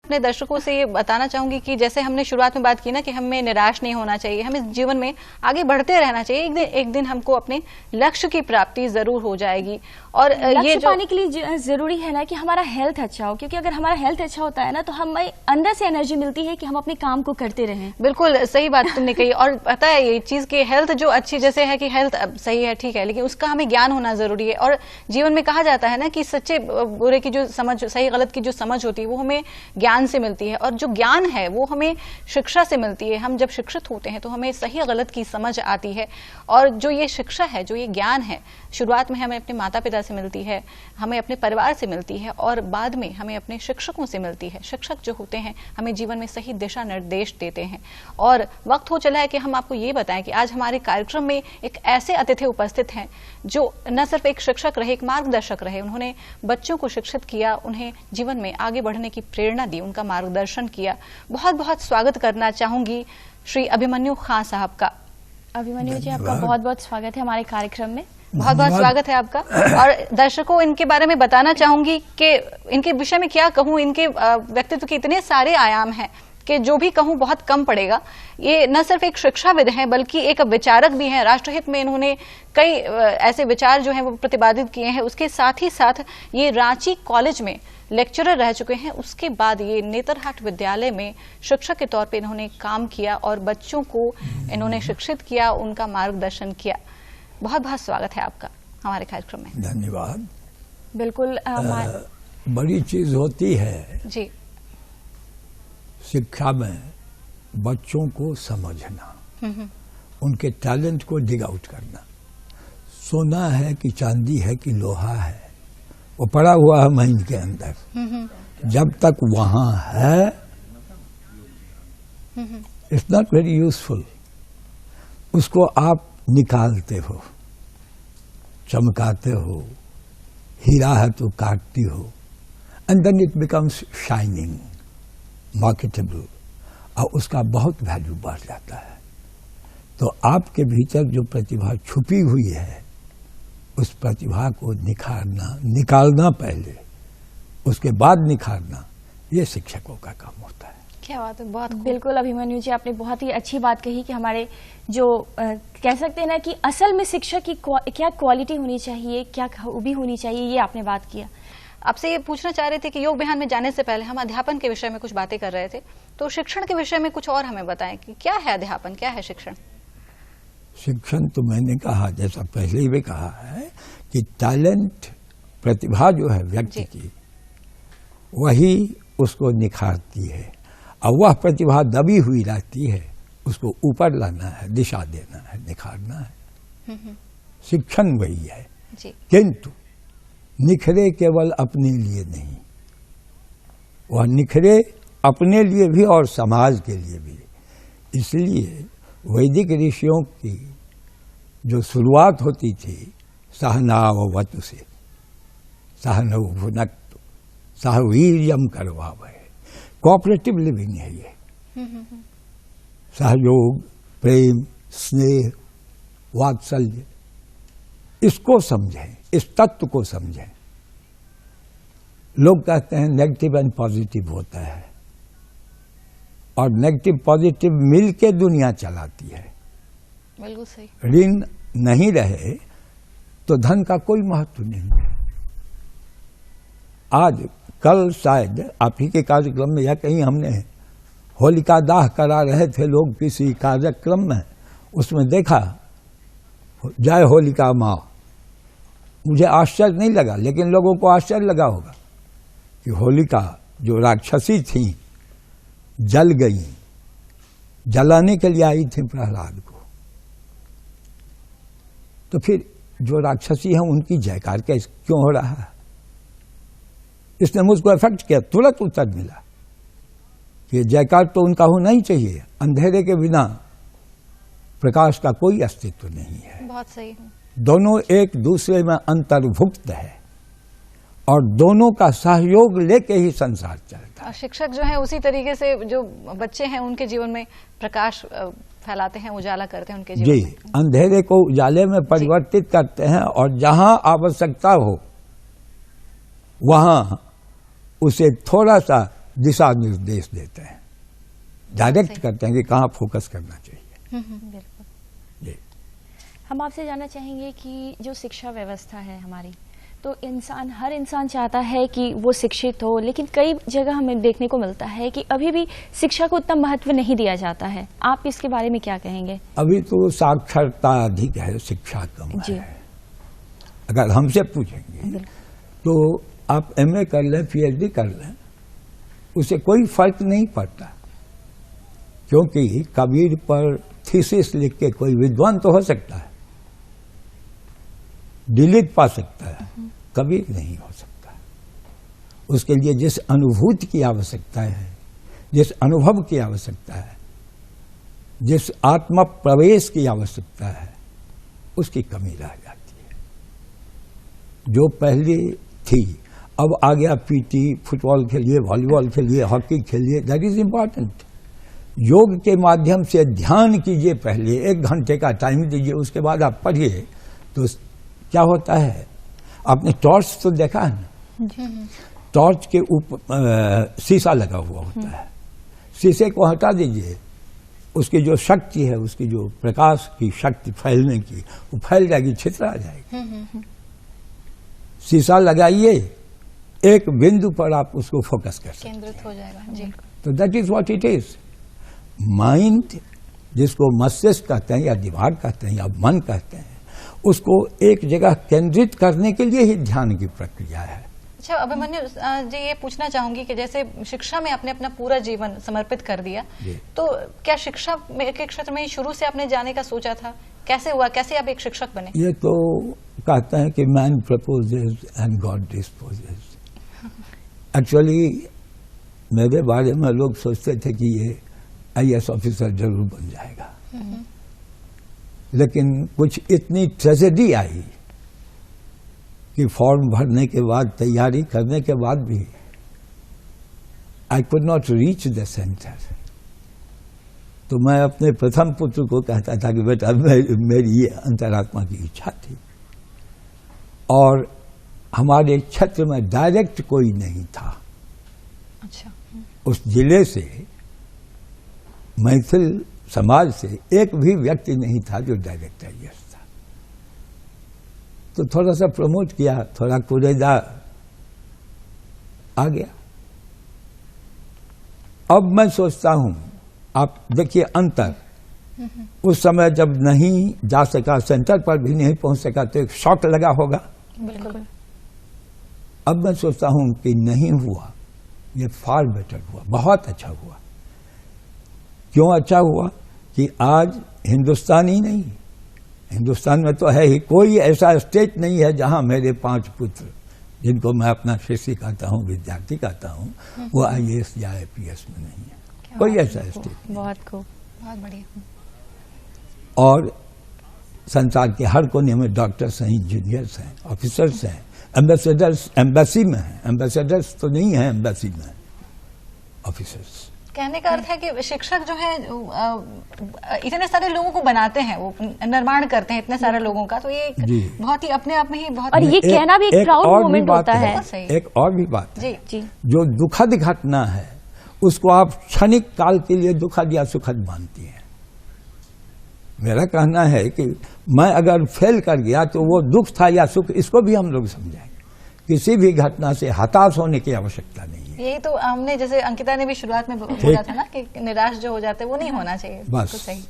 अपने दर्शकों से ये बताना चाहूंगी कि जैसे हमने शुरुआत में बात की ना कि हमें निराश नहीं होना चाहिए, हमें जीवन में आगे बढ़ते रहना चाहिए। एक दिन हमको अपने लक्ष्य की प्राप्ति जरूर हो जाएगी। और ये जो पाने के लिए जरूरी है ना कि हमारा हेल्थ अच्छा हो, क्योंकि अगर हमारा हेल्थ अच्छा होता है ना तो हमें अंदर से एनर्जी मिलती है कि हम अपने काम को करते रहें। बिल्कुल सही बात तुमने कही। और पता है ये चीज की हेल्थ जो अच्छी, जैसे है कि हेल्थ सही है ठीक है, लेकिन उसका हमें ज्ञान होना जरूरी है। और जीवन में कहा जाता है ना कि सच्चे बुरे की जो समझ, सही गलत की जो समझ होती है वो हमें ज्ञान से मिलती है, और जो ज्ञान है वो हमें शिक्षा से मिलती है। हम जब शिक्षित होते हैं तो हमें सही गलत की समझ आती है। और जो ये शिक्षा है, जो ये ज्ञान है, शुरुआत में हमें अपने माता पिता से मिलती है, हमें अपने परिवार से मिलती है, और बाद में हमें अपने शिक्षकों से मिलती है। शिक्षक जो होते हैं हमें जीवन में सही दिशा निर्देश देते हैं। और वक्त हो चला है कि हम आपको ये बताएं कि आज हमारे कार्यक्रम में एक ऐसे अतिथि उपस्थित हैं जो न सिर्फ एक शिक्षक रहे, एक मार्गदर्शक रहे। उन्होंने बच्चों को शिक्षित किया, उन्हें जीवन में आगे बढ़ने की प्रेरणा दी, उनका मार्गदर्शन किया। बहुत बहुत स्वागत करना चाहूंगी श्री अभिमन्यु खां साहब का। अभिमन्यु जी, आपका बहुत बहुत स्वागत है हमारे कार्यक्रम में। बहुत बहुत स्वागत है आपका। और दर्शकों इनके बारे में बताना चाहूंगी कि इनके विषय में क्या कहूं, इनके व्यक्तित्व के इतने सारे आयाम हैं कि जो भी कहूं बहुत कम पड़ेगा। ये न सिर्फ एक शिक्षाविद हैं बल्कि एक विचारक भी हैं। राष्ट्रहित में इन्होंने कई ऐसे विचार जो हैं वो प्रतिपादित किए हैं। उसके साथ ही साथ ये रांची कॉलेज में लेक्चरर रह चुके हैं। उसके बाद ये नेतरहाट विद्यालय में शिक्षक के तौर पे इन्होंने काम किया और बच्चों को इन्होंने शिक्षित किया, उनका मार्गदर्शन किया। बहुत बहुत स्वागत है आपका हमारे कार्यक्रम में। धन्यवाद। बिल्कुल बड़ी चीज होती है जी शिक्षा में बच्चों को समझना, उनके टैलेंट को डिग आउट करना। सोना है कि चांदी है कि लोहा है, वो पड़ा हुआ है माइंड के अंदर। जब तक वहां है इट्स नॉट वेरी यूजफुल। उसको आप निकालते हो, चमकाते हो, हीरा है तो काटती हो, and then it becomes shining, marketable, और उसका बहुत वैल्यू बढ़ जाता है। तो आपके भीतर जो प्रतिभा छुपी हुई है उस प्रतिभा को निकालना पहले, उसके बाद निखारना, ये शिक्षकों का काम होता है। क्या बात है, बहुत बिल्कुल अभिमन्यु जी, आपने बहुत ही अच्छी बात कही कि हमारे जो कह सकते हैं ना कि असल में शिक्षक की क्या क्वालिटी होनी चाहिए, क्या खूबी होनी चाहिए, ये आपने बात किया। आपसे ये पूछना चाह रहे थे कि योग बिहान में जाने से पहले हम अध्यापन के विषय में कुछ बातें कर रहे थे, तो शिक्षण के विषय में कुछ और हमें बताएं कि क्या है अध्यापन, क्या है शिक्षण। शिक्षण तो मैंने कहा, जैसा पहले ही भी कहा है कि टैलेंट, प्रतिभा जो है व्यक्ति की, वही उसको निखारती है, और वह प्रतिभा दबी हुई रहती है, उसको ऊपर लाना है, दिशा देना है, निखारना है। शिक्षण वही है। किंतु निखरे केवल अपने लिए नहीं, वह निखरे अपने लिए भी और समाज के लिए भी। इसलिए वैदिक ऋषियों की जो शुरुआत होती थी सहनाववतु से, सहनौ भुनक्तु सह वीर्यम करवावहै, कोऑपरेटिव लिविंग है ये। सहयोग, प्रेम, स्नेह, वात्सल्य, इसको समझें, इस तत्व को समझें। लोग कहते हैं नेगेटिव एंड पॉजिटिव होता है, और नेगेटिव पॉजिटिव मिलके दुनिया चलाती है। बिल्कुल सही। ऋण नहीं रहे तो धन का कोई महत्व नहीं है। आज कल शायद आप ही के कार्यक्रम में या कहीं हमने होलिका दाह करा रहे थे लोग किसी कार्यक्रम में, उसमें देखा जय होलिका माँ। मुझे आश्चर्य नहीं लगा, लेकिन लोगों को आश्चर्य लगा होगा कि होलिका जो राक्षसी थी जल गई, जलाने के लिए आई थी प्रहलाद को। तो फिर जो राक्षसी है उनकी जयकार कैसे क्यों हो रहा है? इसने मुझको इफेक्ट किया, तुरंत उत्तर मिला कि जयकार तो उनका होना ही चाहिए। अंधेरे के बिना प्रकाश का कोई अस्तित्व नहीं है। बहुत सही। दोनों एक दूसरे में अंतर्भुक्त है और दोनों का सहयोग लेके ही संसार चलता है। शिक्षक जो है उसी तरीके से जो बच्चे हैं उनके जीवन में प्रकाश फैलाते हैं, उजाला करते हैं उनके जीवन जी, अंधेरे को उजाले में परिवर्तित करते हैं, और जहां आवश्यकता हो वहां उसे थोड़ा सा दिशा निर्देश देते हैं, डायरेक्ट करते हैं कि कहाँ फोकस करना चाहिए। बिल्कुल। जी। हम आपसे जानना चाहेंगे कि जो शिक्षा व्यवस्था है हमारी, तो हर इंसान चाहता है कि वो शिक्षित हो, लेकिन कई जगह हमें देखने को मिलता है कि अभी भी शिक्षा को उतना महत्व नहीं दिया जाता है। आप इसके बारे में क्या कहेंगे? अभी तो साक्षरता अधिक है, शिक्षा कम जी। है। अगर हमसे पूछेंगे तो आप MA कर लें, PhD कर लें, उससे कोई फर्क नहीं पड़ता, क्योंकि कबीर पर थीसिस लिख के कोई विद्वान तो हो सकता है, डिलीट पा सकता है, कबीर नहीं हो सकता। उसके लिए जिस अनुभूति की आवश्यकता है, जिस अनुभव की आवश्यकता है, जिस आत्म प्रवेश की आवश्यकता है, उसकी कमी रह जाती है। जो पहले थी अब आ गया PT, फुटबॉल खेलिए, वॉलीबॉल खेलिए, हॉकी खेलिए, दैट इज इम्पॉर्टेंट। योग के माध्यम से ध्यान कीजिए, पहले 1 घंटे का टाइम दीजिए, उसके बाद आप पढ़िए। तो क्या होता है, आपने टॉर्च तो देखा है ना, टॉर्च के ऊपर शीशा लगा हुआ होता है, शीशे को हटा दीजिए, उसकी जो शक्ति है, उसकी जो प्रकाश की शक्ति फैलने की, वो फैल जाएगी, छितरा जाएगी। शीशा लगाइए, एक बिंदु पर आप उसको फोकस कर सकते हैं, केंद्रित हो जाएगा। जी। तो that is what it is. Mind, जिसको मस्तिष्क कहते हैं या दिमाग कहते हैं या मन कहते हैं, उसको एक जगह केंद्रित करने के लिए ही ध्यान की प्रक्रिया है। अच्छा अभिमन्यु जी, ये पूछना चाहूंगी कि जैसे शिक्षा में आपने अपना पूरा जीवन समर्पित कर दिया, तो क्या शिक्षा के क्षेत्र में शुरू से आपने जाने का सोचा था? कैसे हुआ, कैसे आप एक शिक्षक बने? ये तो कहते हैं कि man proposes and God disposes. Actually मेरे बारे में लोग सोचते थे कि ये IAS ऑफिसर जरूर बन जाएगा, लेकिन कुछ इतनी ट्रेजेडी आई कि फॉर्म भरने के बाद, तैयारी करने के बाद भी I could not reach the centre. तो मैं अपने प्रथम पुत्र को कहता था कि बेटा मेरी ये अंतरात्मा की इच्छा थी, और हमारे क्षेत्र में डायरेक्ट कोई नहीं था। अच्छा। उस जिले से, मैथिल समाज से एक भी व्यक्ति नहीं था जो डायरेक्ट IAS था। तो थोड़ा सा प्रमोट किया, थोड़ा कुरेदा आ गया। अब मैं सोचता हूं, आप देखिए अंतर, उस समय जब नहीं जा सका, सेंटर पर भी नहीं पहुंच सका, तो एक शॉक लगा होगा। बिल्कुल। अब मैं सोचता हूं कि नहीं हुआ, ये फार बेटर हुआ, बहुत अच्छा हुआ। क्यों अच्छा हुआ कि आज हिंदुस्तान ही नहीं, हिंदुस्तान में तो है ही, कोई ऐसा स्टेट नहीं है जहां मेरे 5 पुत्र, जिनको मैं अपना शिष्य कहता हूं, विद्यार्थी कहता हूं, वो IAS या IPS में नहीं है। कोई ऐसा स्टेट नहीं। बहुत खूब, बहुत बढ़िया। और संसार के हर कोने में डॉक्टर्स हैं, इंजीनियर्स हैं, ऑफिसर्स हैं, एम्बेसडर्स एम्बेसी में हैं, एम्बेसडर्स तो नहीं है एम्बेसी में, ऑफिसर्स। कहने का अर्थ है कि शिक्षक जो है इतने सारे लोगों को बनाते हैं, वो निर्माण करते हैं इतने सारे लोगों का, तो ये बहुत ही अपने आप में ही बहुत, और ये कहना भी एक प्राउड मोमेंट होता है। एक और भी बात है, जी। जो दुखद घटना है उसको आप क्षणिक काल के लिए दुखद या सुखद मानती हैं। मेरा कहना है कि मैं अगर फेल कर गया तो वो दुख था या सुख, इसको भी हम लोग समझेंगे। किसी भी घटना से हताश होने की आवश्यकता नहीं है। यही तो हमने, जैसे अंकिता ने भी शुरुआत में बोला था ना कि निराश जो हो जाते हैं वो नहीं होना चाहिए। बस सही।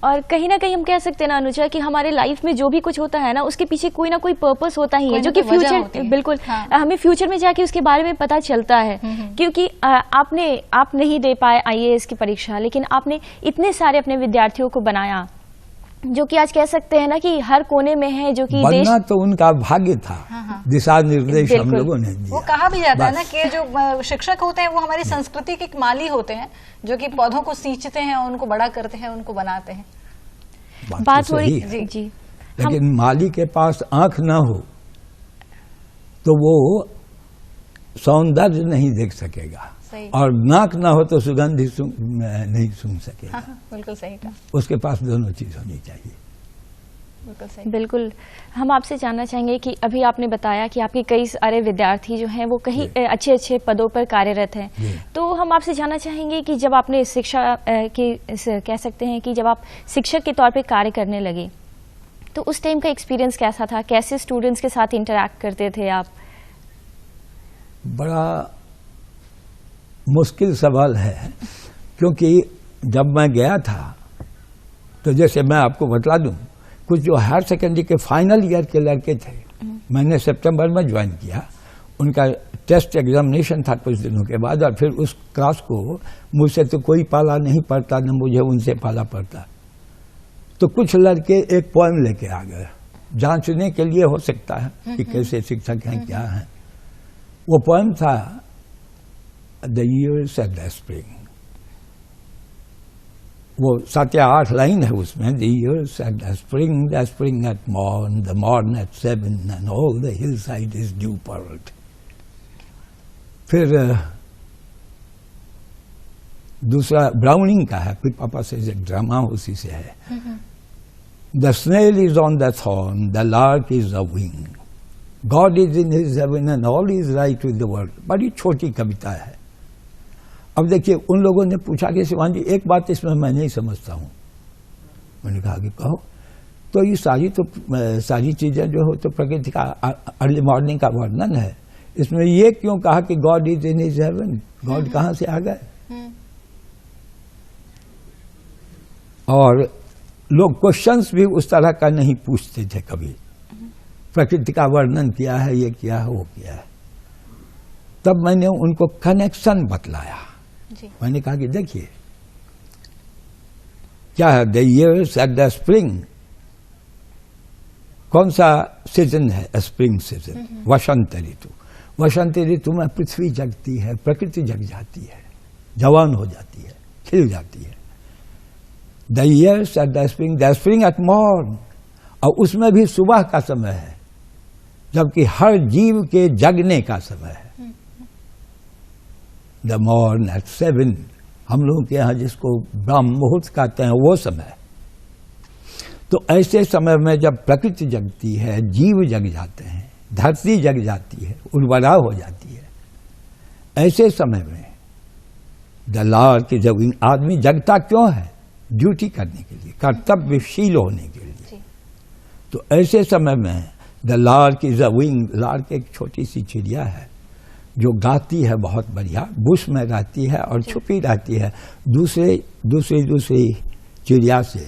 और कहीं ना कहीं हम कह सकते हैं ना अनुजा कि हमारे लाइफ में जो भी कुछ होता है ना, उसके पीछे कोई ना कोई पर्पस होता ही है, जो कि फ्यूचर, बिल्कुल हमें फ्यूचर में जाके उसके बारे में पता चलता है। क्योंकि आप नहीं दे पाए IAS की परीक्षा, लेकिन आपने इतने सारे अपने विद्यार्थियों को बनाया, जो कि आज कह सकते हैं ना कि हर कोने में है, जो कि बनना तो उनका भाग्य था। दिशा निर्देश हम लोगों ने दिया। वो कहा भी जाता है ना कि जो शिक्षक होते हैं वो हमारी संस्कृति के माली होते हैं, जो कि पौधों को सींचते हैं, उनको बड़ा करते हैं, उनको बनाते हैं। बात हो रही जी। लेकिन माली के पास आंख ना हो तो वो सौंदर्य नहीं देख सकेगा, और नाक ना हो तो सुगंध ही नहीं सुन सकेगा। बिल्कुल सही कहा। उसके पास दोनों चीज होनी चाहिए। बिल्कुल सही। बिल्कुल। हम आपसे जानना चाहेंगे कि अभी आपने बताया कि आपके कई सारे विद्यार्थी जो हैं वो कहीं अच्छे अच्छे पदों पर कार्यरत हैं, तो हम आपसे जानना चाहेंगे कि जब आपने शिक्षा कह सकते हैं कि जब आप शिक्षक के तौर पे कार्य करने लगे तो उस टाइम का एक्सपीरियंस कैसा था? कैसे स्टूडेंट्स के साथ इंटरैक्ट करते थे आप? बड़ा मुश्किल सवाल है, क्योंकि जब मैं गया था तो जैसे मैं आपको बता दूं, कुछ जो हायर सेकेंडरी के फाइनल ईयर के लड़के थे, मैंने सितंबर में ज्वाइन किया, उनका टेस्ट एग्जामिनेशन था कुछ दिनों के बाद, और फिर उस क्लास को मुझसे तो कोई पाला नहीं पड़ता, न मुझे उनसे पाला पड़ता। तो कुछ लड़के एक पोएम लेके आ गए, जांचने के लिए हो सकता है कि कैसे शिक्षक हैं क्या हैं। वो पोएम था the years at the spring. वो 7 या 8 लाइन है उसमें। The years at the spring at morn, the morn at 7 and all the hill side is dew pearled. फिर दूसरा ब्राउनिंग का है, फिर पापा से एक ड्रामा उसी से है। The snail is on the thorn, the lark is a wing, God is in his heaven and all is right with the world. बड़ी छोटी कविता है। अब देखिए, उन लोगों ने पूछा कि शिवान जी एक बात इसमें मैं नहीं समझता हूं। मैंने कहा कि कहो। तो ये सारी चीजें जो हो तो प्रकृति का अर्ली मॉर्निंग का वर्णन है, इसमें ये क्यों कहा कि God is in his heaven? God कहां से आ गए? और लोग क्वेश्चंस भी उस तरह का नहीं पूछते थे कभी। प्रकृति का वर्णन किया है, ये किया है, वो किया है। तब मैंने उनको कनेक्शन बतलाया। मैंने कहा कि देखिए क्या है, the years at the spring, कौन सा सीजन है? स्प्रिंग सीजन, वसंत ऋतु। वसंत ऋतु में पृथ्वी जगती है, प्रकृति जग जाती है, जवान हो जाती है, खिल जाती है। The years at the spring at morn, और उसमें भी सुबह का समय है, जबकि हर जीव के जगने का समय है। द मॉर्न एट 7, हम लोगों के यहाँ जिसको ब्रह्म मुहूर्त कहते हैं, वो समय। तो ऐसे समय में जब प्रकृति जगती है, जीव जग जाते हैं, धरती जग जाती है, उर्वरा हो जाती है, ऐसे समय में the lark is a wing. आदमी जगता क्यों है? ड्यूटी करने के लिए, कर्तव्यशील होने के लिए। तो ऐसे समय में the lark is a wing, lark एक छोटी सी चिड़िया है जो गाती है बहुत बढ़िया, बुश में रहती है और छुपी रहती है। दूसरी चिड़िया से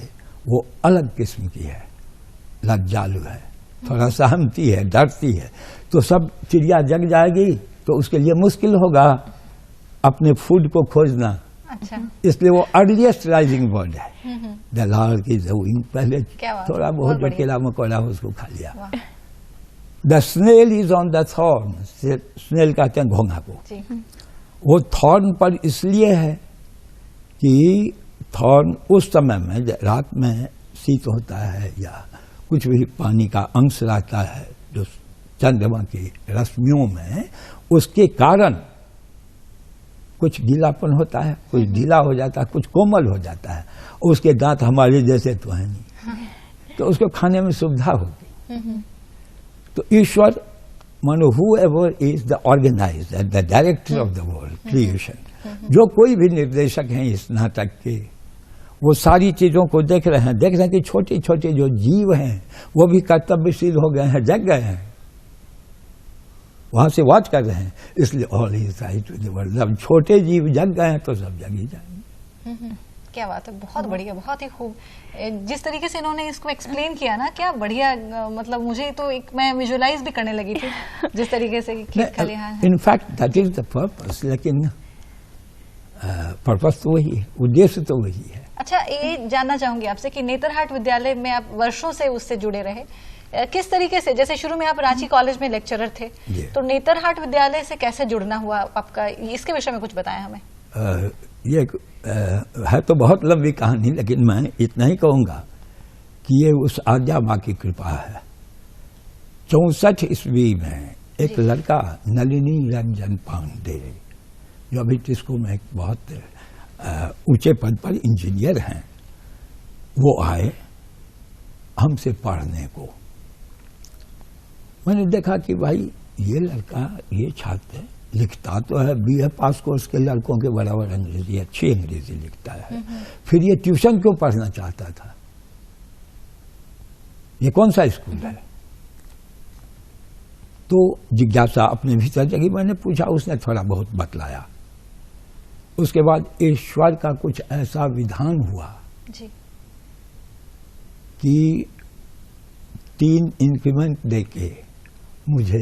वो अलग किस्म की है, लज्जालु है, थोड़ा सहमती है, डरती है। तो सब चिड़िया जग जाएगी तो उसके लिए मुश्किल होगा अपने फूड को खोजना। अच्छा। इसलिए वो अर्लीस्ट राइजिंग बर्ड है। The lark is a wing. पहले थोड़ा बहुत जो केला मकोड़ा उसको खा लिया। The snail is on the thorn, snail कहते हैं घोंघा को। वो थॉर्न पर इसलिए है कि थॉर्न उस समय में रात में शीत होता है या कुछ भी पानी का अंश रहता है जो चंद्रमा की रश्मियों में, उसके कारण कुछ गीलापन होता है, कुछ ढीला हो जाता है, कुछ कोमल हो जाता है। उसके दांत हमारे जैसे तो है नहीं, तो उसको खाने में सुविधा होगी। तो ईश्वर मानो whoever is the organizer, the director of the world, creation, जो कोई भी निर्देशक हैं इस नाटक के, वो सारी चीजों को देख रहे हैं कि छोटे छोटे जो जीव हैं वो भी कर्तव्यशील हो गए हैं, जग गए हैं, वहां से वॉच कर रहे हैं। इसलिए all is right with the world. जब छोटे जीव जग गए हैं तो सब जग ही जाएंगे। क्या बात है, बहुत बढ़िया, बहुत ही खूब। जिस तरीके से इन्होंने इसको एक्सप्लेन किया ना, क्या बढ़िया, मतलब मुझे तो मैं विजुअलाइज भी करने लगी थी जिस तरीके से खेत खलिहान है। In fact that is the purpose, लेकिन पर्पस तो वही है, उद्देश्य तो वही है। अच्छा, ये जानना चाहूंगी आपसे कि नेतरहाट विद्यालय में आप वर्षों से उससे जुड़े रहे, किस तरीके से? जैसे शुरू में आप रांची कॉलेज में लेक्चरर थे, तो नेतरहाट विद्यालय से कैसे जुड़ना हुआ आपका, इसके विषय में कुछ बताएं हमें। ये है तो बहुत लंबी कहानी, लेकिन मैं इतना ही कहूंगा कि ये उस आद्या माँ की कृपा है। 64 ईस्वी में एक लड़का नलिनी रंजन पांडे, जो अभी टिस्को में एक बहुत ऊंचे पद पर इंजीनियर हैं, वो आए हमसे पढ़ने को। मैंने देखा कि भाई ये लड़का, ये छात्र लिखता तो है BA पास कोर्स के लड़कों के बराबर अंग्रेजी, अच्छी अंग्रेजी लिखता है, फिर ये ट्यूशन क्यों पढ़ना चाहता था? ये कौन सा स्कूल है? तो जिज्ञासा अपने भीतर जगी। मैंने पूछा, उसने थोड़ा बहुत बतलाया। उसके बाद ईश्वर का कुछ ऐसा विधान हुआ जी कि 3 इंक्रीमेंट देके मुझे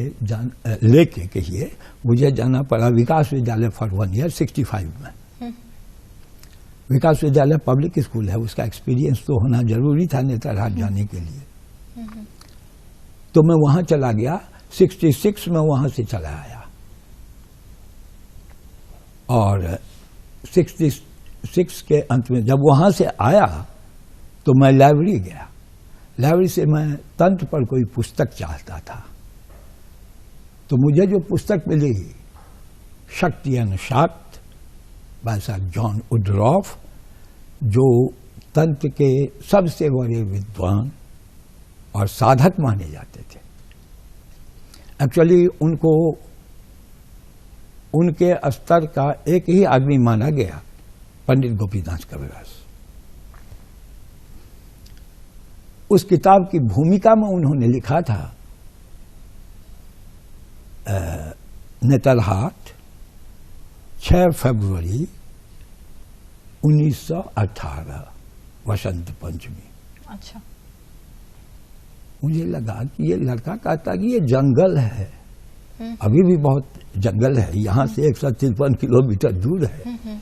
लेके कहिए मुझे जाना पड़ा विकास विद्यालय फॉर 1 ईयर 65 में। विकास विद्यालय पब्लिक स्कूल है, उसका एक्सपीरियंस तो होना जरूरी था नेतरहाट जाने के लिए। तो मैं वहां चला गया, 66 में वहां से चला आया, और 66 के अंत में जब वहां से आया तो मैं लाइब्रेरी गया। लाइब्रेरी से मैं तंत्र पर कोई पुस्तक चाहता था, तो मुझे जो पुस्तक मिली, शक्ति एंड शाक्त बाय सर जॉन वुडरॉफ, जो तंत्र के सबसे बड़े विद्वान और साधक माने जाते थे। एक्चुअली उनको उनके स्तर का एक ही आदमी माना गया, पंडित गोपीनाथ कविराज। उस किताब की भूमिका में उन्होंने लिखा था, नेतरहाट 6 फरवरी 1918 वसंत पंचमी। अच्छा। मुझे लगा कि ये लड़का कहता कि ये जंगल है, अभी भी बहुत जंगल है, यहाँ से 153 किलोमीटर दूर है।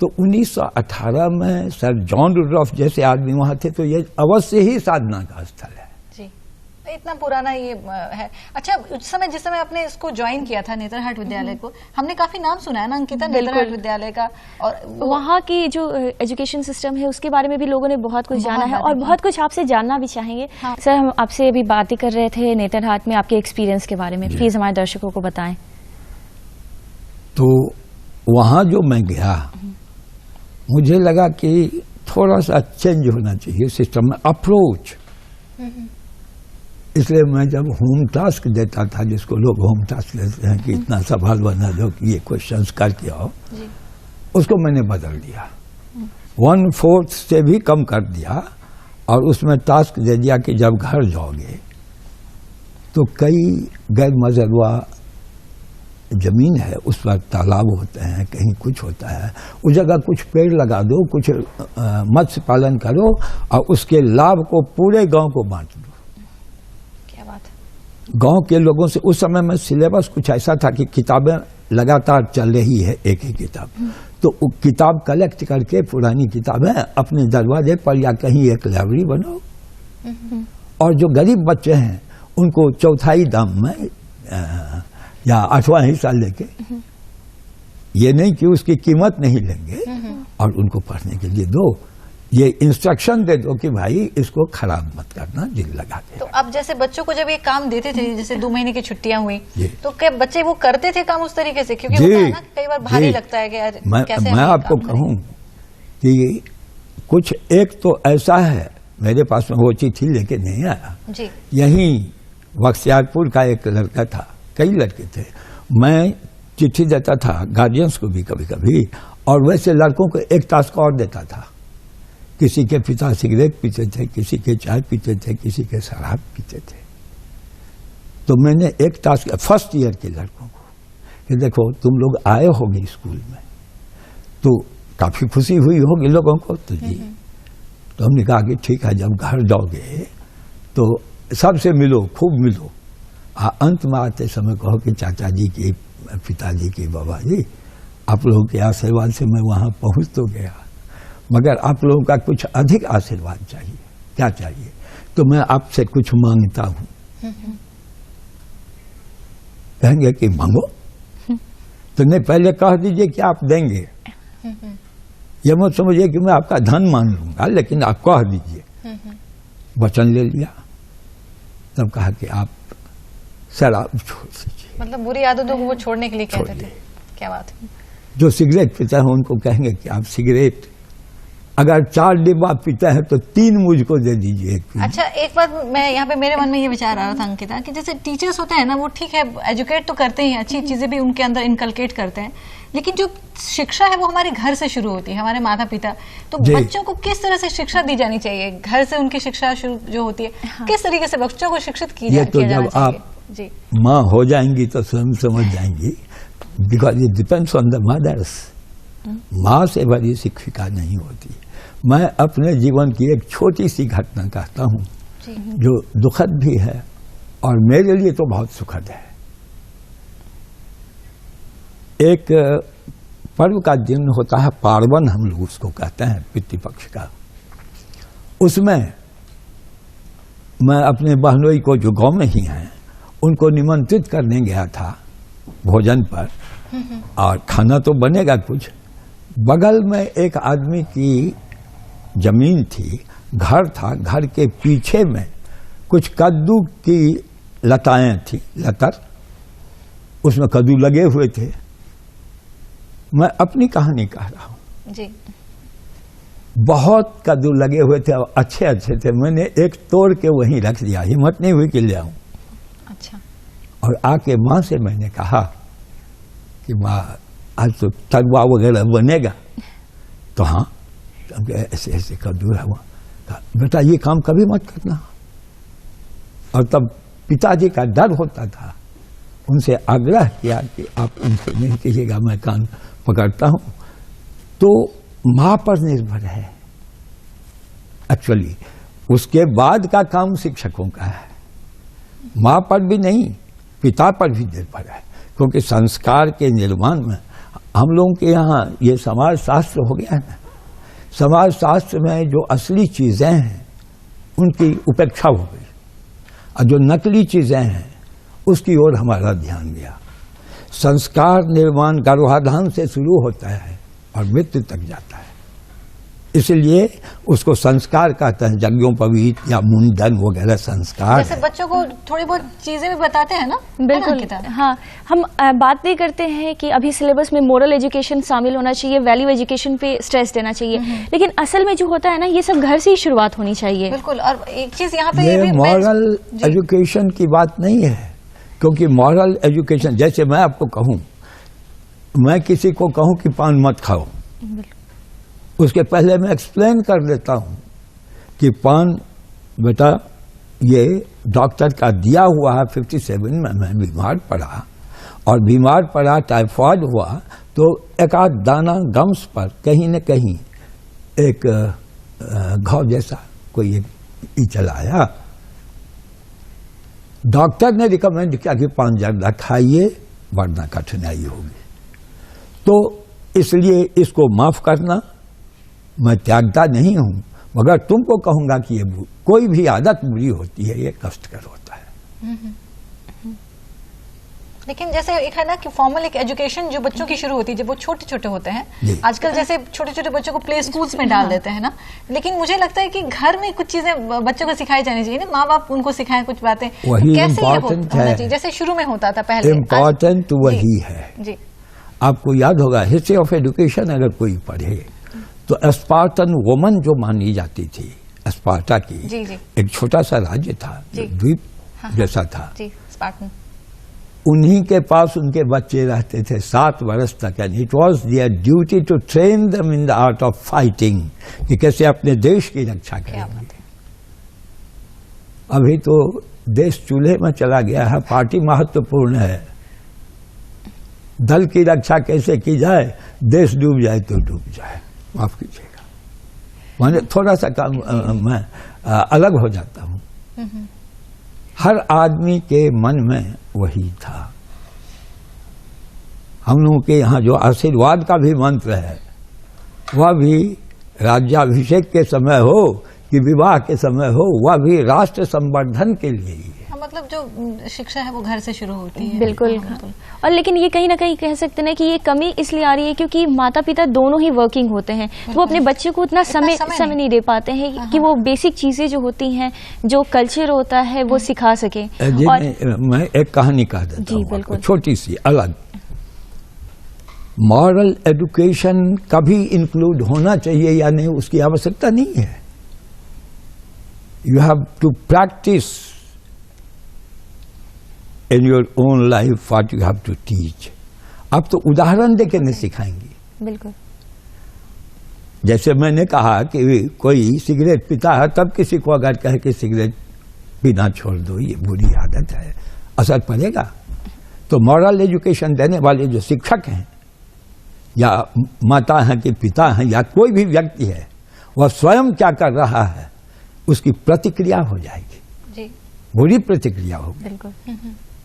तो 1918 में सर जॉन वुडरॉफ जैसे आदमी वहां थे, तो ये अवश्य ही साधना का स्थल है जी। इतना पुराना ये है। अच्छा, उस समय जिस समय आपने इसको ज्वाइन किया था नेतरहाट विद्यालय को, हमने काफी नाम सुना है ना अंकिता नेतरहाट विद्यालय का, और वहाँ की जो एजुकेशन सिस्टम है उसके बारे में भी लोगों ने बहुत कुछ जाना है और बहुत कुछ आपसे जानना भी चाहेंगे। हाँ। सर, हम आपसे अभी बातें कर रहे थे नेतरहाट में आपके एक्सपीरियंस के बारे में, प्लीज हमारे दर्शकों को बताएं। तो वहां जो मैं गया, मुझे लगा कि थोड़ा सा चेंज होना चाहिए सिस्टम में, अप्रोच। इसलिए मैं जब होम टास्क देता था, जिसको लोग होम टास्क देते हैं कि इतना सवाल बना दो कि ये क्वेश्चंस करके आओ, उसको मैंने बदल दिया, 1/4 से भी कम कर दिया, और उसमें टास्क दे दिया कि जब घर जाओगे तो कई गैर मजरूआ जमीन है, उस पर तालाब होते हैं, कहीं कुछ होता है, उस जगह कुछ पेड़ लगा दो, कुछ मत्स्य पालन करो, और उसके लाभ को पूरे गांव को बांट दो। क्या बात है। गांव के लोगों से, उस समय में सिलेबस कुछ ऐसा था कि किताबें लगातार चल रही है, एक ही किताब, तो वो किताब कलेक्ट करके पुरानी किताबें अपने दरवाजे पर या कहीं एक लाइब्रेरी बनाओ, और जो गरीब बच्चे हैं उनको चौथाई दाम में या 8वां हिस्सा लेके, ये नहीं कि उसकी कीमत नहीं लेंगे, और उनको पढ़ने के लिए दो, ये इंस्ट्रक्शन दे दो कि भाई इसको खराब मत करना, दिल लगा के। तो अब जैसे बच्चों को जब ये काम देते थे, जैसे 2 महीने की छुट्टियां हुई, तो क्या बच्चे वो करते थे काम उस तरीके से? क्योंकि होता है ना कई बार भारी लगता है कि यार कैसे मैं आपको कहूँ कि कुछ एक तो ऐसा है, मेरे पास में वो चिट्ठी लेके नहीं आया जी। यहीं बख्तियारपुर का एक लड़का था, कई लड़के थे, मैं चिट्ठी देता था गार्जियंस को भी कभी कभी, और वैसे लड़कों को एक टास्क और देता था। किसी के पिता सिगरेट पीते थे, किसी के चाय पीते थे, किसी के शराब पीते थे, तो मैंने एक टास्क फर्स्ट ईयर के लड़कों को कि देखो तुम लोग आए होगे स्कूल में, तो काफी खुशी हुई होगी लोगों को, तो जी, तो हमने कहा कि ठीक है, जब घर जाओगे तो सबसे मिलो, खूब मिलो, अंत में आते समय कहो कि चाचा जी की, पिताजी की, बाबा जी, आप लोगों के आशीर्वाद से मैं वहां पहुंच तो गया, मगर आप लोगों का कुछ अधिक आशीर्वाद चाहिए। क्या चाहिए? तो मैं आपसे कुछ मांगता हूं। कहेंगे कि मांगो, तो नहीं, पहले कह दीजिए कि आप देंगे, ये मत समझिए कि मैं आपका धन मांग लूंगा, लेकिन आप कह दीजिए। वचन ले लिया, तब कहा कि आप शराब छोड़ दीजिए। मतलब बुरी आदतों को वो छोड़ने के लिए कहते थे। क्या बात है। जो सिगरेट पीता है उनको कहेंगे कि आप सिगरेट अगर 4 डिब्बा पीते हैं तो 3 मुझको दे दीजिए। अच्छा, एक बात मैं यहाँ पे मेरे मन में ये विचार आ रहा था अंकिता, कि जैसे टीचर्स होते हैं ना, वो ठीक है एजुकेट तो करते ही हैं, अच्छी चीजें भी उनके अंदर इनकलकेट करते हैं, लेकिन जो शिक्षा है वो हमारे घर से शुरू होती है, हमारे माता पिता। तो बच्चों को किस तरह से शिक्षा दी जानी चाहिए? घर से उनकी शिक्षा शुरू जो होती है, किस तरीके से बच्चों को शिक्षित किया जाना चाहिए? आप माँ हो जाएंगी तो स्वयं समझ जाएंगी, because it depends on the mothers. माँ से बड़ी शिक्षिका नहीं होती। मैं अपने जीवन की एक छोटी सी घटना कहता हूँ जो दुखद भी है और मेरे लिए तो बहुत सुखद है। एक पर्व का दिन होता है, पार्वन हम लोग उसको कहते हैं, पितृपक्ष का। उसमें मैं अपने बहनोई को जो गांव में ही हैं उनको निमंत्रित करने गया था भोजन पर, और खाना तो बनेगा कुछ। बगल में एक आदमी की जमीन थी, घर था, घर के पीछे में कुछ कद्दू की लताएं थी, लतर, उसमें कद्दू लगे हुए थे। मैं अपनी कहानी कह रहा हूं जी। बहुत कद्दू लगे हुए थे और अच्छे अच्छे थे। मैंने एक तोड़ के वहीं रख दिया, हिम्मत नहीं हुई कि ले आऊं। अच्छा। और आके माँ से मैंने कहा कि माँ आज तो तरुआ वगैरह बनेगा। तो हाँ, ऐसे ऐसे कद्दू है। वहाँ बेटा ये काम कभी मत करना। और तब पिताजी का डर होता था, उनसे आग्रह किया कि आप उनसे नहीं कीजिएगा, मैं कान पकड़ता हूं। तो माँ पर निर्भर है एक्चुअली। उसके बाद का काम शिक्षकों का है, माँ पर भी नहीं, पिता पर भी निर्भर है। क्योंकि संस्कार के निर्माण में हम लोगों के यहाँ ये समाज शास्त्र हो गया है ना, समाज शास्त्र में जो असली चीजें हैं उनकी उपेक्षा हो गई, और जो नकली चीजें हैं उसकी ओर हमारा ध्यान गया। संस्कार निर्माण गर्भाधान से शुरू होता है और मृत्यु तक जाता है, इसलिए उसको संस्कार कहते हैं। यज्ञोपवीत या मुंडन वगैरह संस्कार। जैसे बच्चों को थोड़ी बहुत चीजें भी बताते हैं ना। बिल्कुल, हाँ। हम बात नहीं करते हैं कि अभी सिलेबस में मोरल एजुकेशन शामिल होना चाहिए, वैल्यू एजुकेशन पे स्ट्रेस देना चाहिए, लेकिन असल में जो होता है ना, ये सब घर से ही शुरुआत होनी चाहिए। बिल्कुल। और एक चीज यहाँ पे ये मॉरल एजुकेशन की बात नहीं है, क्योंकि मॉरल एजुकेशन, जैसे मैं आपको कहूँ, मैं किसी को कहूँ कि पान मत खाओ, उसके पहले मैं एक्सप्लेन कर देता हूं कि पान बेटा ये डॉक्टर का दिया हुआ है। 57 में मैं बीमार पड़ा, और बीमार पड़ा, टाइफाइड हुआ, तो एक आध दाना गम्स पर कहीं न कहीं एक घाव जैसा कोई एक चलाया। डॉक्टर ने रिकमेंड किया कि पान ज्यादा खाइए वरना कठिनाई होगी। तो इसलिए इसको माफ करना, मैं त्यागता नहीं हूं, मगर तुमको कहूंगा कि ये कोई भी आदत बुरी होती है, ये कष्टकर होता है। लेकिन जैसे एक है ना कि फॉर्मल एक एजुकेशन जो बच्चों की शुरू होती है जब वो छोटे छोटे होते हैं, आजकल जैसे छोटे छोटे बच्चों को प्ले स्कूल्स में डाल देते हैं ना, लेकिन मुझे लगता है कि घर में कुछ चीजें बच्चों को सिखाई जानी चाहिए ना, माँ बाप उनको सिखाएं कुछ बातें। वही कैसे इम्पोर्टेंट है, जैसे शुरू में होता था पहले। इम्पोर्टेंट वही है जी। आपको याद होगा हिस्ट्री ऑफ एजुकेशन अगर कोई पढ़े तो स्पार्टन वुमन जो मानी जाती थी, स्पार्टा की जी जी। एक छोटा सा राज्य था, द्वीप जैसा था जी, स्पार्टन। उन्हीं के पास उनके बच्चे रहते थे 7 वर्ष तक। And it was their duty to train them in the art of fighting, कि कैसे अपने देश की रक्षा करेंगे। अभी तो देश चूल्हे में चला गया है, पार्टी महत्वपूर्ण है। दल की रक्षा कैसे की जाए, देश डूब जाए तो डूब जाए, माफ कीजिएगा, मैंने थोड़ा सा काम मैं अलग हो जाता हूं। हर आदमी के मन में वही था। हम लोगों के यहाँ जो आशीर्वाद का भी मंत्र है, वह भी राज्याभिषेक के समय हो कि विवाह के समय हो, वह भी राष्ट्र संवर्धन के लिए ही है। मतलब जो शिक्षा है वो घर से शुरू होती है। बिल्कुल। और लेकिन ये कहीं ना कहीं कह सकते हैं कि ये कमी इसलिए आ रही है क्योंकि माता पिता दोनों ही वर्किंग होते हैं, तो वो अपने बच्चे को उतना समय नहीं दे पाते हैं कि वो बेसिक चीजें जो होती हैं, जो कल्चर होता है, वो सिखा सके। और मैं एक कहानी कह देता हूं, छोटी सी अलग। मॉरल एजुकेशन कभी इंक्लूड होना चाहिए या नहीं उसकी आवश्यकता नहीं है. You have to practise in your own life what you have to teach. अब तो उदाहरण देके नहीं सिखाएंगे. बिल्कुल. जैसे मैंने कहा कि कोई सिगरेट पीता है, तब किसी को अगर कहे कि सिगरेट पीना छोड़ दो, ये बुरी आदत है, असर पड़ेगा. तो मॉरल एजुकेशन देने वाले जो शिक्षक हैं या माता हैं कि पिता हैं या कोई भी व्यक्ति है, वह स्वयं क्या कर रहा है उसकी प्रतिक्रिया हो जाएगी. जी. बुरी प्रतिक्रिया होगी. बिल्कुल.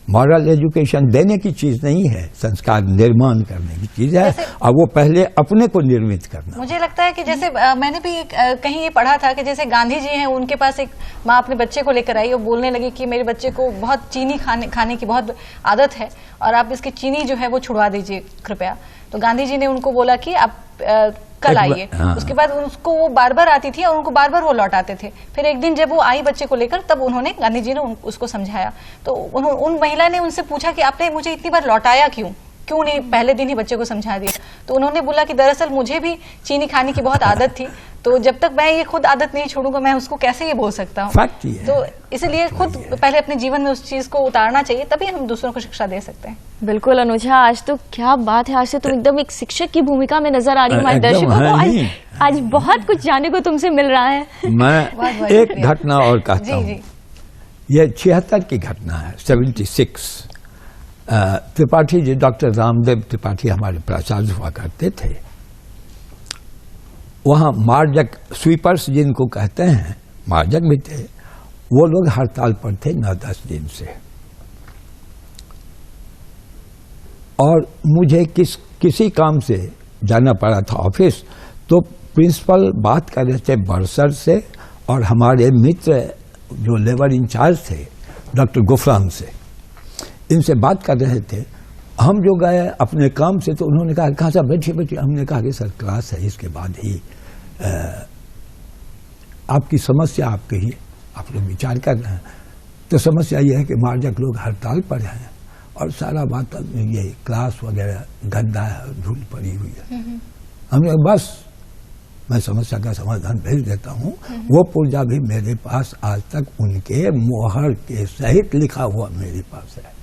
मॉरल एजुकेशन देने की चीज नहीं है, संस्कार निर्माण करने की चीज है, और वो पहले अपने को निर्मित करना. मुझे लगता है कि जैसे मैंने भी कहीं ये पढ़ा था कि जैसे गांधी जी हैं, उनके पास एक माँ अपने बच्चे को लेकर आई और बोलने लगी कि मेरे बच्चे को बहुत चीनी खाने की बहुत आदत है और आप इसकी चीनी जो है वो छुड़वा दीजिए कृपया. तो गांधी जी ने उनको बोला कि आप कल आइए. उसके बाद उसको वो बार बार आती थी और उनको बार बार वो लौटाते थे. फिर एक दिन जब वो आई बच्चे को लेकर, तब उन्होंने गांधी जी ने उसको समझाया. तो उन महिला ने उनसे पूछा कि आपने मुझे इतनी बार लौटाया क्यों नहीं पहले दिन ही बच्चे को समझा दिया. तो उन्होंने बोला कि दरअसल मुझे भी चीनी खाने की बहुत आदत थी, तो जब तक मैं ये खुद आदत नहीं छोड़ूंगा मैं उसको कैसे ये बोल सकता हूँ. तो इसलिए खुद पहले अपने जीवन में उस चीज को उतारना चाहिए, तभी हम दूसरों को शिक्षा दे सकते हैं. बिल्कुल अनुजा, आज तो क्या बात है, आज से तुम एकदम एक शिक्षक की भूमिका में नजर आ रही है हमारे दर्शकों को. आज बहुत कुछ जानने को तुमसे मिल रहा है. मैं एक घटना और कहता हूँ. ये 76 की घटना है, 76. त्रिपाठी जी, डॉक्टर रामदेव त्रिपाठी हमारे प्राचार्य हुआ करते थे. वहां मार्जक स्वीपर्स जिनको कहते हैं, मार्जक भी थे, वो लोग हड़ताल पर थे 9-10 दिन से. और मुझे किसी काम से जाना पड़ा था ऑफिस. तो प्रिंसिपल बात कर रहे थे बरसर से और हमारे मित्र जो लेबर इंचार्ज थे डॉक्टर गुफरान से, इनसे बात कर रहे थे. हम जो गए अपने काम से, तो उन्होंने कहा साहब बैठिए. हमने कहा कि सर क्लास है, इसके बाद ही आपकी समस्या आप कहिए, आप लोग विचार कर रहे हैं. तो समस्या ये है कि मार्जक लोग हड़ताल पर हैं और सारा बात ये क्लास वगैरह गंदा है, धूल पड़ी हुई है. हमने बस मैं समस्या का समाधान भेज देता हूँ. वो पुर्जा भी मेरे पास आज तक उनके मोहर के सहित लिखा हुआ मेरे पास है.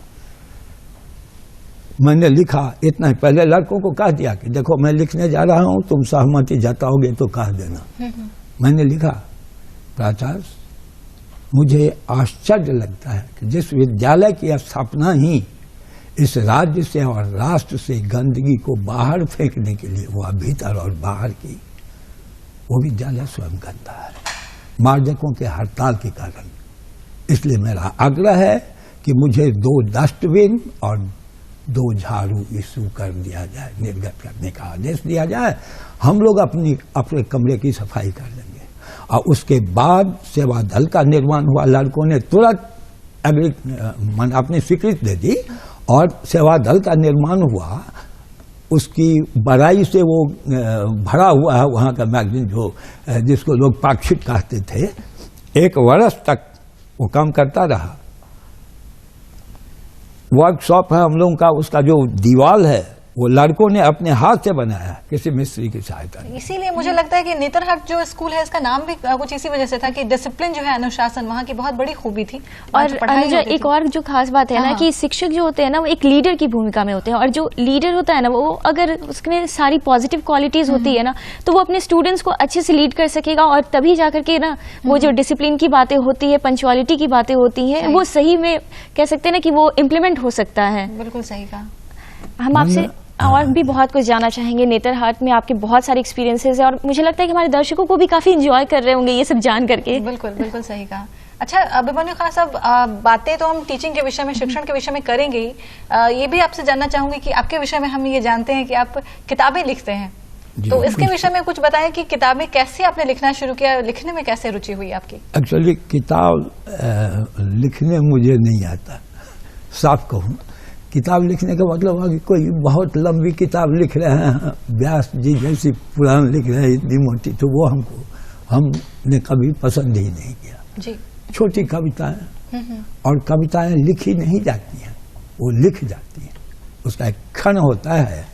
मैंने लिखा इतना ही, पहले लड़कों को कह दिया कि देखो मैं लिखने जा रहा हूं, तुम सहमति जताओगे तो कह देना. मैंने लिखा, प्राचार्य मुझे आश्चर्य लगता है कि जिस विद्यालय की स्थापना ही इस राज्य से और राष्ट्र से गंदगी को बाहर फेंकने के लिए हुआ, भीतर और बाहर की, वो विद्यालय स्वयं गंदा है मार्जकों के हड़ताल के कारण. इसलिए मेरा आग्रह है कि मुझे 2 डस्टबिन और 2 झाड़ू इशू कर दिया जाए, निर्गत करने का आदेश दिया जाए. हम लोग अपने कमरे की सफाई कर लेंगे. और उसके बाद सेवा दल का निर्माण हुआ. लड़कों ने तुरंत अपनी स्वीकृति दे दी और सेवा दल का निर्माण हुआ. उसकी बड़ाई से वो भरा हुआ है वहाँ का मैगजीन, जिसको लोग पाक्षिक कहते थे. 1 वर्ष तक वो काम करता रहा. वर्कशॉप है हम लोगों का, उसका जो दीवार है वो लड़कों ने अपने हाथ से बनाया, किसी मिस्त्री की सहायता नहीं. इसीलिए मुझे लगता है कि नेतरहाट जो स्कूल है इसका नाम भी कुछ इसी वजह से था कि डिसिप्लिन जो है, अनुशासन वहाँ की बहुत बड़ी खूबी थी. और अनुजा, एक और जो खास बात है ना कि शिक्षक जो होते हैं ना वो एक लीडर की भूमिका में होते हैं. और जो लीडर होता है ना वो अगर उसमें सारी पॉजिटिव क्वालिटीज होती है ना तो वो अपने स्टूडेंट्स को अच्छे से लीड कर सकेगा. और तभी जाकर के ना वो जो डिसिप्लिन की बातें होती है, पंक्चुअलिटी की बातें होती है, वो सही में कह सकते हैं ना कि वो इम्प्लीमेंट हो सकता है. बिल्कुल सही कहा. हम आपसे और भी बहुत कुछ जानना चाहेंगे. नेतरहाट में आपके बहुत सारे एक्सपीरियंसेस है और मुझे लगता है कि हमारे दर्शकों को भी काफी एंजॉय कर रहे होंगे ये सब जान करके. बिल्कुल सही कहा. अच्छा अभिमन्यु खान साहब, बातें तो हम टीचिंग के विषय में, शिक्षण के विषय में करेंगे ही. ये भी आपसे जानना चाहूंगी कि आपके विषय में हम ये जानते हैं कि आप किताबें लिखते हैं, तो इसके विषय में कुछ बताएं कि किताबें कैसे आपने लिखना शुरू किया, लिखने में कैसे रुचि हुई आपकी? एक्चुअली किताब लिखने मुझे नहीं आता, साफ कहूँ. किताब लिखने का मतलब है कि कोई बहुत लंबी किताब लिख रहे हैं, व्यास जी जैसी पुराण लिख रहे हैं इतनी मोटी, तो वो हमने कभी पसंद ही नहीं किया जी. छोटी कविताएं, और कविताएं लिखी नहीं जाती हैं, वो लिख जाती हैं. उसका एक क्षण होता है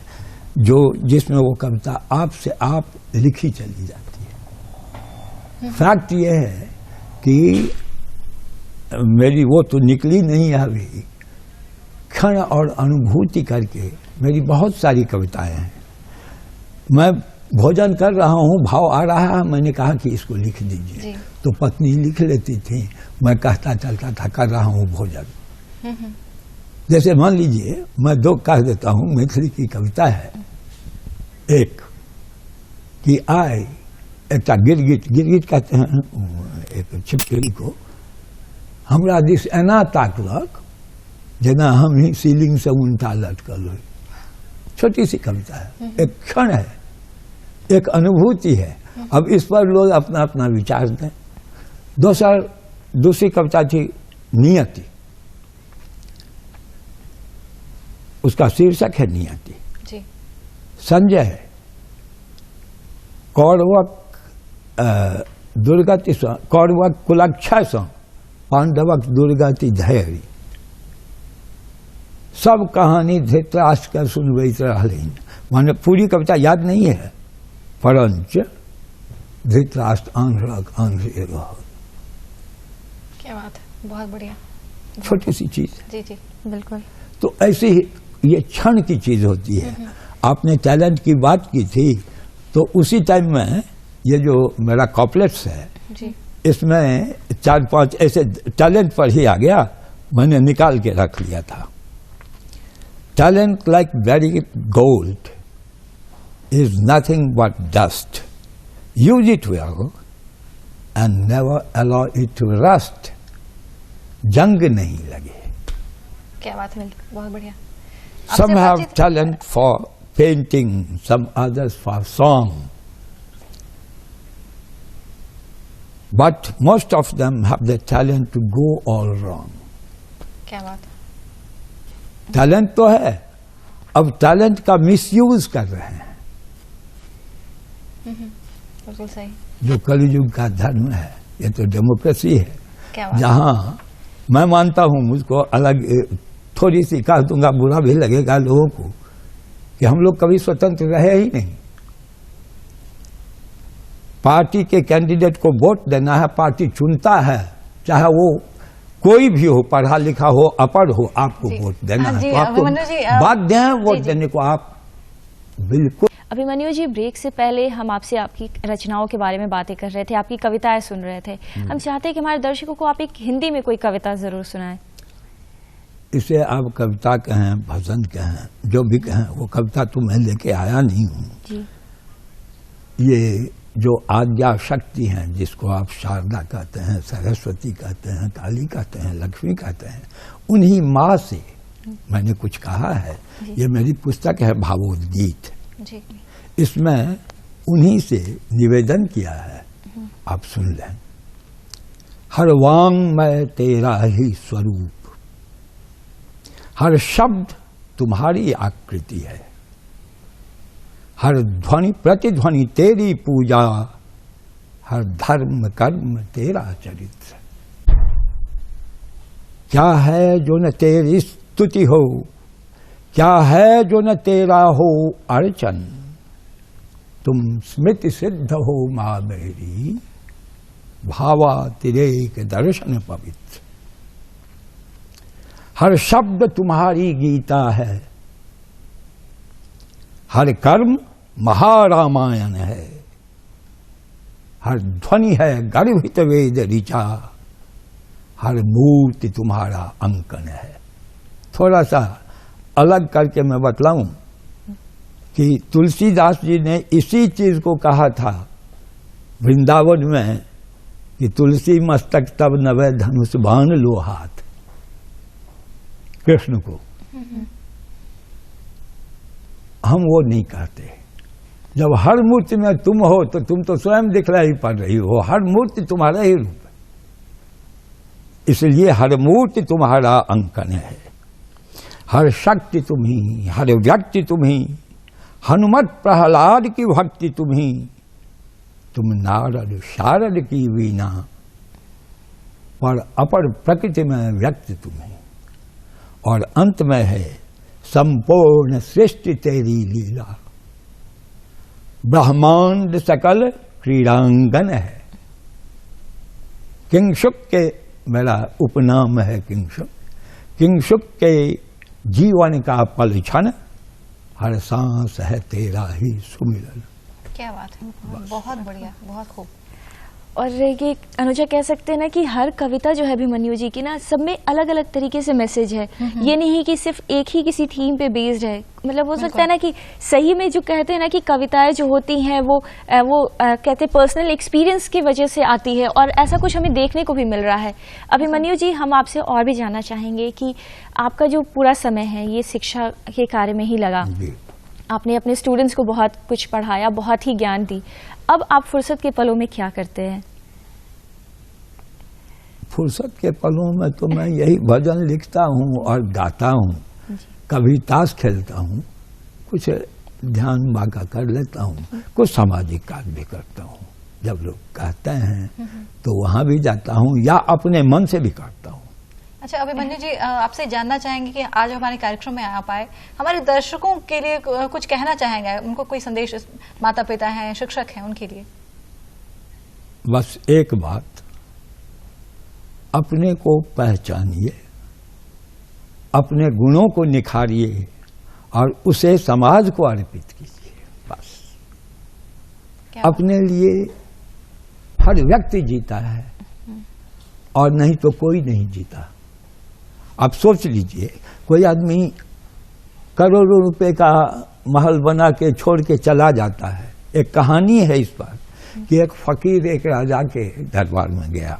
जो जिसमें वो कविता आपसे आप लिखी चली जाती है। फैक्ट ये है कि मेरी वो तो निकली नहीं है अभी, क्षण और अनुभूति करके मेरी बहुत सारी कविताएं हैं। मैं भोजन कर रहा हूँ, भाव आ रहा है, मैंने कहा कि इसको लिख दीजिए, तो पत्नी लिख लेती थी, मैं कहता चलता था कर रहा हूँ भोजन। जैसे मान लीजिए मैं दो कह देता हूँ, मैथिली की कविता है एक कि आए एक गिरगिट, गिरगिट कहते हैं एक छिपकली को, हमरा दिस एना ताकलक जना हम ही सीलिंग से उनता लटकल। छोटी सी कविता है, एक क्षण है, एक अनुभूति है। अब इस पर लोग अपना अपना विचार दें। दूसरी कविता थी नियति, उसका शीर्षक है नियति। संजय कौरवक दुर्गति कौरवक कुलक्षा से पांडवक दुर्गति धैर्य, सब कहानी धृतराष्ट्र कर सुनबैत रहलैन। माने पूरी कविता याद नहीं है, परंच धृतराष्ट्र आंध्रक आंध्र रह। क्या बात है, बहुत बढ़िया, छोटी सी चीज। जी जी बिल्कुल। तो ऐसे ही ये क्षण की चीज होती है। आपने टैलेंट की बात की थी, तो उसी टाइम में ये जो मेरा कॉपलेट्स है जी, इसमें 4-5 ऐसे टैलेंट पर ही आ गया, मैंने निकाल के रख लिया था। Talent like very gold is nothing but dust. Use it well and never allow it to rust. जंग नहीं लगे। क्या बात है, बहुत बढ़िया। Some have talent for painting, some others for song, but most of them have the talent to go all wrong. क्या बात है। टैलेंट तो है, अब टैलेंट का मिसयूज कर रहे हैं। बिल्कुल सही। जो कलयुग का धर्म है, ये तो डेमोक्रेसी है, जहां मैं मानता हूं, मुझको अलग थोड़ी सी कह दूंगा, बुरा भी लगेगा लोगों को, कि हम लोग कभी स्वतंत्र रहे ही नहीं। पार्टी के कैंडिडेट को वोट देना है, पार्टी चुनता है, चाहे वो कोई भी हो, पढ़ा लिखा हो, अपढ़ हो, आपको वोट देना है, तो आपको बाध्य है वोट देने को। आप बिल्कुल। अभिमन्यु जी, ब्रेक से पहले हम आपसे आपकी रचनाओं के बारे में बातें कर रहे थे, आपकी कविताएं सुन रहे थे। हम चाहते हैं कि हमारे दर्शकों को आप एक हिंदी में कोई कविता जरूर सुनाएं। इसे आप कविता कहें, भजन कहें, जो भी कहें, वो कविता तो मैं लेके आया नहीं हूँ जी। ये जो आद्या शक्ति हैं, जिसको आप शारदा कहते हैं, सरस्वती कहते हैं, काली कहते हैं, लक्ष्मी कहते हैं, उन्हीं माँ से मैंने कुछ कहा है। ये मेरी पुस्तक है भावोद्गीत, इसमें उन्हीं से निवेदन किया है, आप सुन लें। हर वांग में तेरा ही स्वरूप, हर शब्द तुम्हारी आकृति है, हर ध्वनि प्रतिध्वनि तेरी पूजा, हर धर्म कर्म तेरा चरित्र। क्या है जो न तेरी स्तुति हो, क्या है जो न तेरा हो अर्चन, तुम स्मृति सिद्ध हो माँ मेरी, भावा तिरेक दर्शन पवित्र। हर शब्द तुम्हारी गीता है, हर कर्म महारामायण है, हर ध्वनि है गर्भित वेद ऋचा, हर मूर्ति तुम्हारा अंकन है। थोड़ा सा अलग करके मैं बतलाऊं कि तुलसीदास जी ने इसी चीज को कहा था वृंदावन में, कि तुलसी मस्तक तब नवे धनुष बाण लो हाथ, कृष्ण को। हम वो नहीं कहते। जब हर मूर्ति में तुम हो, तो तुम तो स्वयं दिखलाई पड़ रही हो, हर मूर्ति तुम्हारा ही रूप है, इसलिए हर मूर्ति तुम्हारा अंकन है। हर शक्ति तुम्ही, हर व्यक्ति तुम्ही, हनुमत प्रहलाद की भक्ति तुम्ही, तुम नारद शारद की वीणा, पर अपर प्रकृति में व्यक्ति तुम्ही, और अंत में है संपूर्ण सृष्टि तेरी लीला। ब्रह्मांड सकल क्रीड़ांगन है। किंगशुक के मेरा उपनाम है किंगशुक। किंगशुक के जीवन का पल क्षण, हर सांस है तेरा ही सुमिरन। क्या बात है, बहुत बढ़िया, बहुत खूब। और ये अनुजा कह सकते हैं ना कि हर कविता जो है अभिमन्यु जी की ना, सब में अलग अलग तरीके से मैसेज है। ये नहीं कि सिर्फ एक ही किसी थीम पे बेस्ड है। मतलब हो सकता है ना कि सही में जो कहते हैं ना कि कविताएं जो होती हैं वो कहते हैं पर्सनल एक्सपीरियंस की वजह से आती है, और ऐसा कुछ हमें देखने को भी मिल रहा है। अभिमन्यु जी, हम आपसे और भी जानना चाहेंगे कि आपका जो पूरा समय है ये शिक्षा के कार्य में ही लगा। आपने अपने स्टूडेंट्स को बहुत कुछ पढ़ाया, बहुत ही ज्ञान दी। अब आप फुर्सत के पलों में क्या करते हैं? फुर्सत के पलों में तो मैं यही भजन लिखता हूँ और गाता हूँ, कभी ताश खेलता हूँ, कुछ ध्यान बाका कर लेता हूँ, कुछ सामाजिक कार्य भी करता हूँ। जब लोग कहते हैं तो वहाँ भी जाता हूँ, या अपने मन से भी करता हूँ। अच्छा अभिमन्यु जी, आपसे जानना चाहेंगे कि आज हमारे कार्यक्रम में आ पाए, हमारे दर्शकों के लिए कुछ कहना चाहेंगे? उनको कोई संदेश, माता पिता हैं, शिक्षक हैं, उनके लिए? बस एक बात, अपने को पहचानिए, अपने गुणों को निखारिए और उसे समाज को अर्पित कीजिए। बस अपने लिए हर व्यक्ति जीता है और नहीं तो कोई नहीं जीता। आप सोच लीजिए, कोई आदमी करोड़ों रुपए का महल बना के छोड़ के चला जाता है। एक कहानी है इस पर कि एक फकीर एक राजा के दरबार में गया,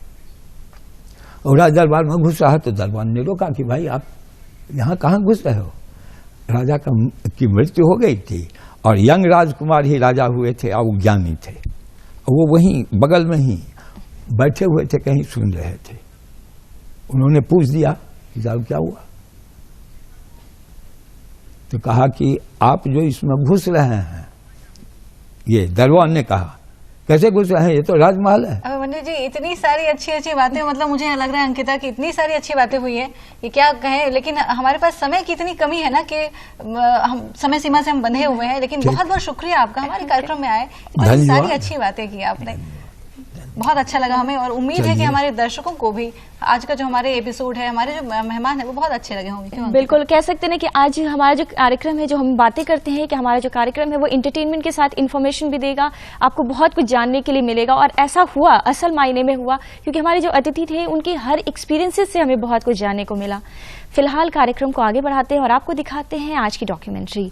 और राजा दरबार में घुस रहा तो दरबार ने रोका कि भाई आप यहाँ कहाँ घुस रहे हो? राजा की मृत्यु हो गई थी और यंग राजकुमार ही राजा हुए थे और ज्ञानी थे। वो वहीं बगल में ही बैठे हुए थे, कहीं सुन रहे थे। उन्होंने पूछ दिया कि साहब क्या हुआ? तो कहा कि आप जो इसमें घुस रहे हैं, ये दरबार ने कहा, कैसे घुस रहे हैं? ये तो राजमहल है। अभिमन्यु जी, इतनी सारी अच्छी अच्छी बातें, मतलब मुझे लग रहा है अंकिता की इतनी सारी अच्छी बातें हुई है कि क्या कहें, लेकिन हमारे पास समय की इतनी कमी है ना कि हम समय सीमा से हम बंधे हुए हैं। लेकिन बहुत बहुत शुक्रिया आपका, हमारे कार्यक्रम में आए, इतनी सारी अच्छी बातें की आपने, बहुत अच्छा लगा हमें। और उम्मीद है कि हमारे दर्शकों को भी आज का जो हमारे एपिसोड है, हमारे जो मेहमान है वो बहुत अच्छे लगे होंगे। बिल्कुल, कह सकते हैं कि आज हमारा जो कार्यक्रम है, जो हम बातें करते हैं, कि हमारा जो कार्यक्रम है वो एंटरटेनमेंट के साथ इन्फॉर्मेशन भी देगा, आपको बहुत कुछ जानने के लिए मिलेगा। और ऐसा हुआ, असल मायने में हुआ, क्योंकि हमारे जो अतिथि थे उनकी हर एक्सपीरियंसेस से हमें बहुत कुछ जानने को मिला। फिलहाल कार्यक्रम को आगे बढ़ाते हैं और आपको दिखाते हैं आज की डॉक्यूमेंट्री।